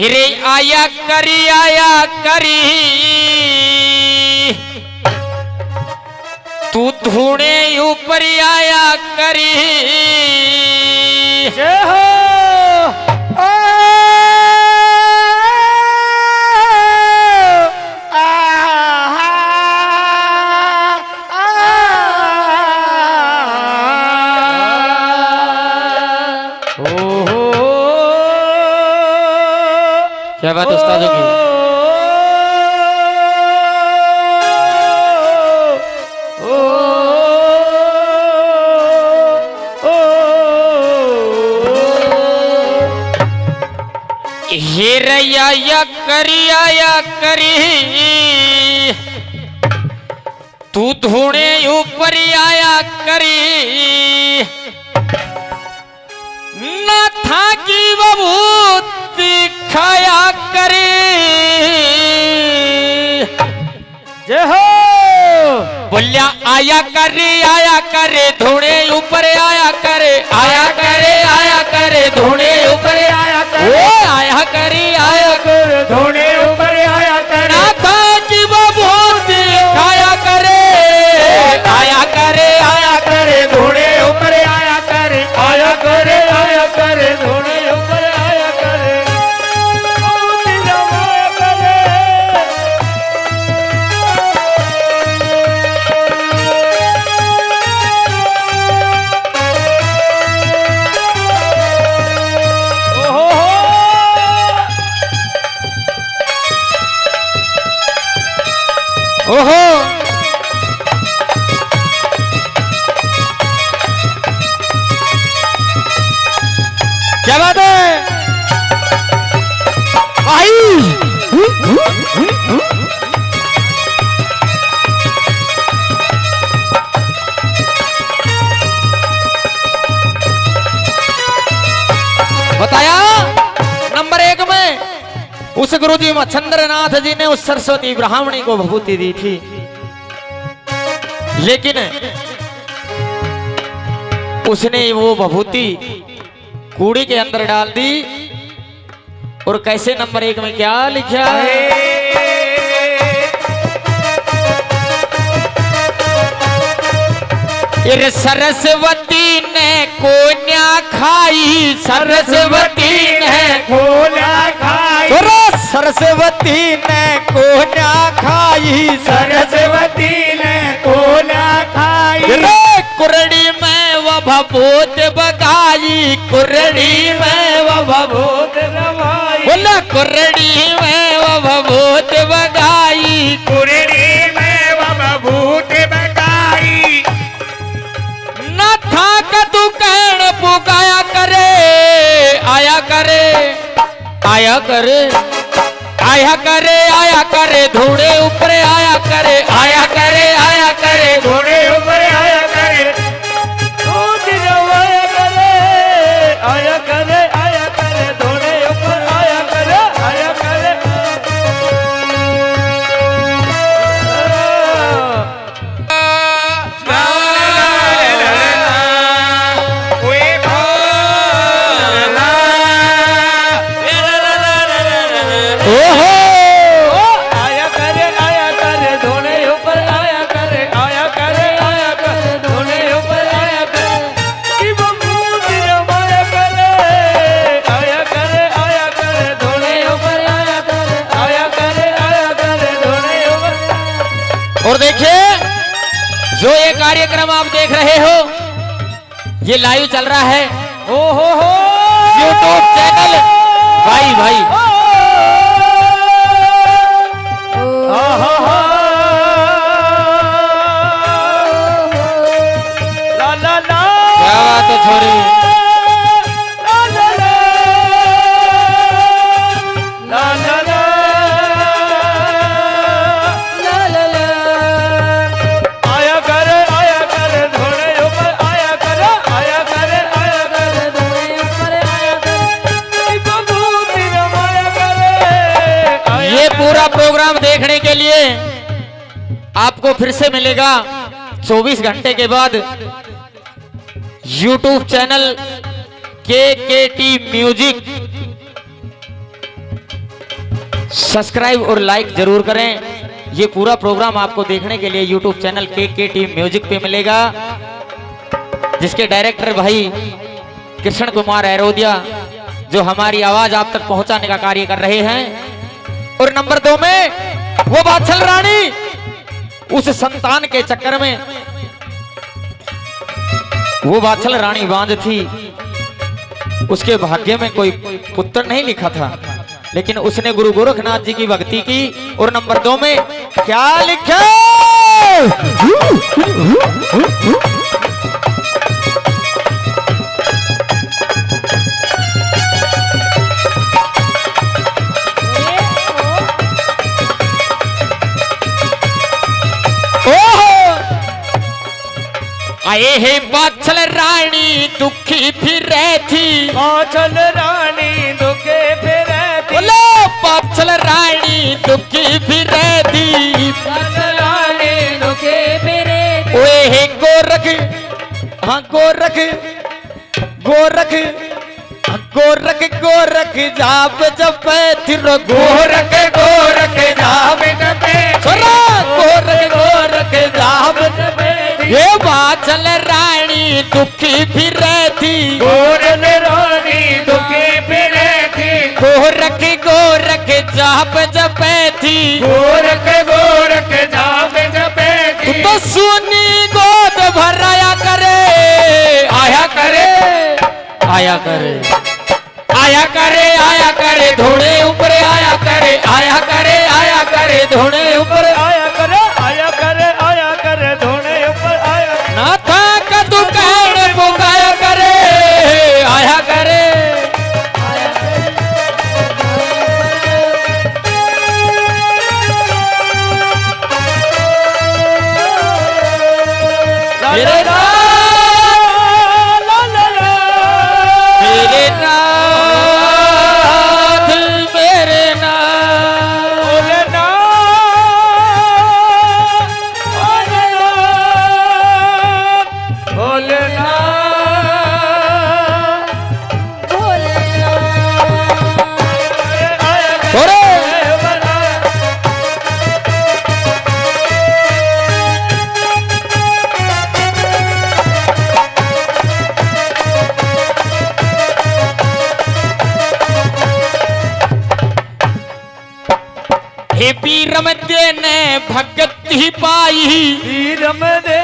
हिरे आया करी तू धूणे ऊपर आया करी। जय हो क्या बात उस्तादों की। हिरैया आया करी तू धूणे ऊपर आया करी। न था कि बबूत खाया करे। जय हो बोलिया आया करे धूणे ऊपर आया करे धूणे ऊपर आया करे। ओ आया करे धोने ऊपर आया करे। ना था कि वो बहुत खाया करे। आया करे धोने ऊपर आया करे धोने ऊपर आया करे। ओहो क्या बात है भाई। बताया नंबर 1 में उस गुरुजी मच्छंद्रनाथ जी ने उस सरस्वती ब्राह्मणी को विभूति दी थी, लेकिन उसने वो विभूति कूड़ी के अंदर डाल दी। और कैसे नंबर 1 में क्या लिखा है? सरस्वती ने कोन्या खाई, सरस्वती ने कोला खाई, सरस्वती ने कोन्या खाई, सरस्वती ने कोला खाई। कुरड़ी में वो भभूत बगाई, कुरड़ी में वो भभूत रवाई। बोला कुरड़ी में वो भभूत बगाई, कुरड़ी में वो भभूत बगाई। न था का तू कहण पुकाया करे। आया करे धूणे ऊपर आया करे धोने ऊपर आया करे। आया करे धोने ऊपर आया करे। ओहो आया करे धोने ऊपर आया करे धोने ऊपर आया करे। कि बबूत रवाया करे। आया करे धोने ऊपर आया करे धोने ऊपर। और देखिए जो ये कार्यक्रम आप देख रहे हो ये लाइव चल रहा है हो यूट्यूब चैनल भाई क्या बात है छोरी। आया करे धोने ऊपर आया करे धोने ऊपर आया करे। बबूत रवाया करे। ये पूरा प्रोग्राम देखने के लिए आपको फिर से मिलेगा 24 घंटे के बाद YouTube channel KKT music subscribe और लाइक जरूर करें। ये पूरा प्रोग्राम आपको देखने के लिए YouTube चैनल के टीम म्यूजिक पे मिलेगा, जिसके डायरेक्टर भाई कृष्ण कुमार ऐरोदिया जो हमारी आवाज आप तक पहुंचाने का कार्य कर रहे हैं। और नंबर 2 में वो बादशाह रानी, उस संतान के चक्कर में वो बादशाह रानी बांझ थी, उसके भाग्य में कोई पुत्र नहीं लिखा था, लेकिन उसने गुरु गोरखनाथ जी की भक्ति की। और नंबर 2 में क्या लिखा? आए हे बादशाह रानी दुखी फिर थी, बादशाह रानी दुखे फिर थी, बोलो बादशाह रानी दुखी फिर थी, बादशाह रानी दुखे फिर थी। ओए हे गोरख, हाँ गोरख गोरख गोरख गोरख जाप जपे थिर गोरख गोरख जाप जपे, गोरख गोरख जाप जपे। ये बादशाह रानी दुखी फिर थी, गोरख रानी दुखे फिर थी, गोरख गोरख जाप जपे थी, गोरख गोरख जाप जपे तू थी। तो सुनी गोद भराया करे, आया करे आया करे आया करे आया करे धोने ऊपर आया करे, आया करे आया करे धोने ऊपर आया करे आया करे आया करे धोने ऊपर आया ना था कदू कहने पुकाया करे, आया करे मेरे मेरे नाथ मेरे नाथ हे पीरम ने भगत ही पाई, पीरम दे